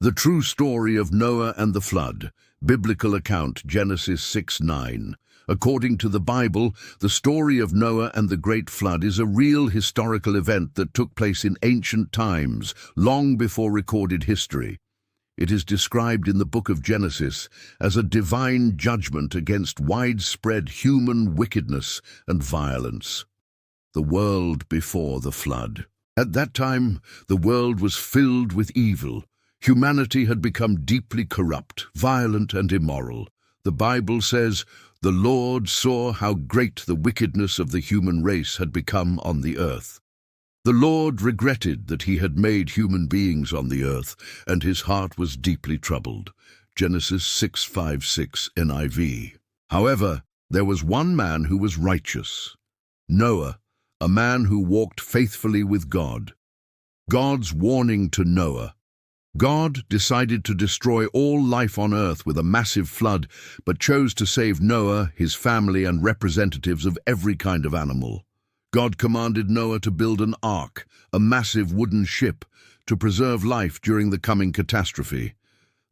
The true story of Noah and the flood. Biblical account, Genesis 6:9. According to the Bible, the story of Noah and the great flood is a real historical event that took place in ancient times, long before recorded history. It is described in the book of Genesis as a divine judgment against widespread human wickedness and violence. The world before the flood. At that time, the world was filled with evil. Humanity had become deeply corrupt, violent, and immoral. The Bible says, "The Lord saw how great the wickedness of the human race had become on the earth." The Lord regretted that he had made human beings on the earth, and his heart was deeply troubled. Genesis 6:5-6 NIV. However, there was one man who was righteous. Noah, a man who walked faithfully with God. God's warning to Noah. God decided to destroy all life on earth with a massive flood, but chose to save Noah, his family, and representatives of every kind of animal. God commanded Noah to build an ark, a massive wooden ship, to preserve life during the coming catastrophe.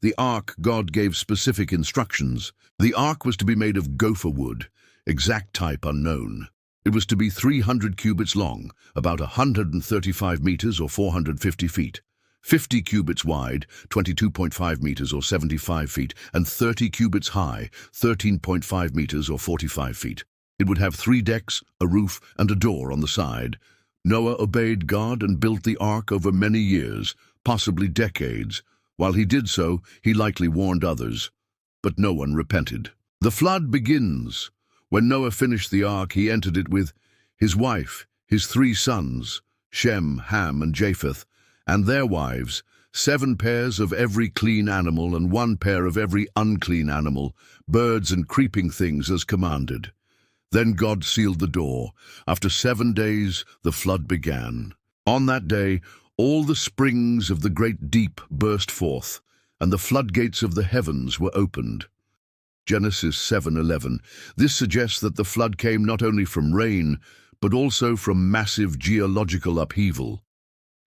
The ark, God gave specific instructions. The ark was to be made of gopher wood, exact type unknown. It was to be 300 cubits long, about 135 meters or 450 feet. 50 cubits wide, 22.5 meters or 75 feet, and 30 cubits high, 13.5 meters or 45 feet. It would have 3 decks, a roof, and a door on the side. Noah obeyed God and built the ark over many years, possibly decades. While he did so, he likely warned others. But no one repented. The flood begins. When Noah finished the ark, he entered it with his wife, his 3 sons, Shem, Ham, and Japheth, and their wives, 7 pairs of every clean animal and 1 pair of every unclean animal, birds and creeping things as commanded. Then God sealed the door. After 7 days, the flood began. On that day, all the springs of the great deep burst forth, and the floodgates of the heavens were opened. Genesis 7:11. This suggests that the flood came not only from rain, but also from massive geological upheaval.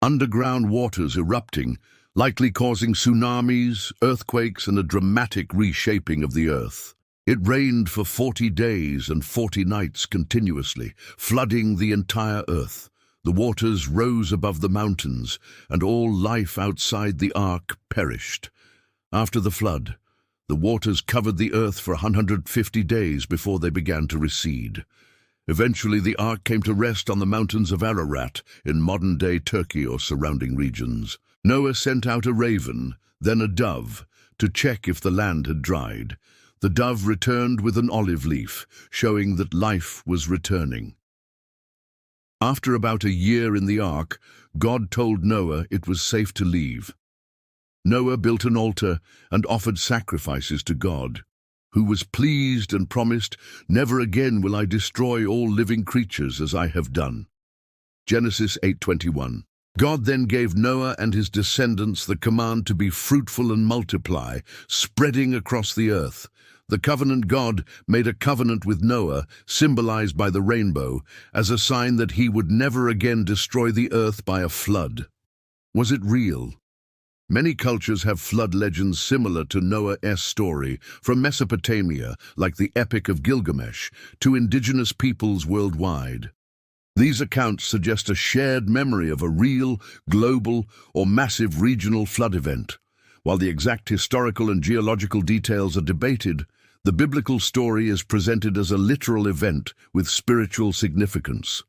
Underground waters erupting, likely causing tsunamis, earthquakes, and a dramatic reshaping of the earth. It rained for 40 days and 40 nights continuously, flooding the entire earth. The waters rose above the mountains, and all life outside the ark perished. After the flood, the waters covered the earth for 150 days before they began to recede. Eventually, the ark came to rest on the mountains of Ararat in modern-day Turkey or surrounding regions. Noah sent out a raven, then a dove, to check if the land had dried. The dove returned with an olive leaf, showing that life was returning. After about a year in the ark, God told Noah it was safe to leave. Noah built an altar and offered sacrifices to God, who was pleased and promised, "Never again will I destroy all living creatures as I have done." Genesis 8:21. God then gave Noah and his descendants the command to be fruitful and multiply, spreading across the earth. The covenant God made a covenant with Noah, symbolized by the rainbow, as a sign that he would never again destroy the earth by a flood. Was it real? Many cultures have flood legends similar to Noah's story, from Mesopotamia, like the Epic of Gilgamesh, to indigenous peoples worldwide. These accounts suggest a shared memory of a real, global, or massive regional flood event. While the exact historical and geological details are debated, the biblical story is presented as a literal event with spiritual significance.